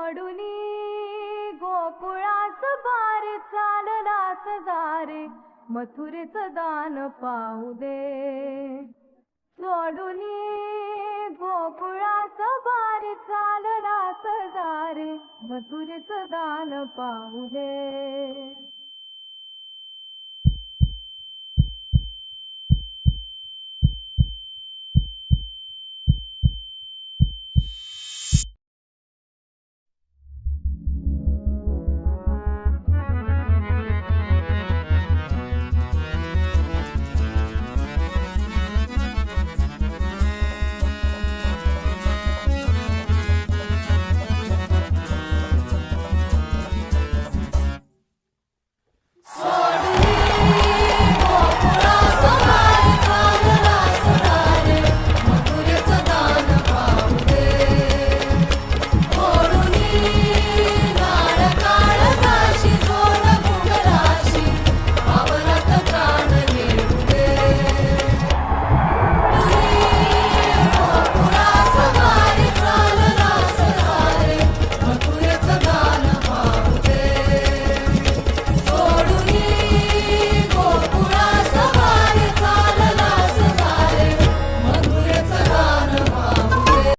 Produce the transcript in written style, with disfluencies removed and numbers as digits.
सोडूनी गोकुळास बारे चाललास दारे मथुरेचं दान पाहू दे. सोडूनी गोकुळास बारे चाललास दारे मथुरेचं दान पाहू दे.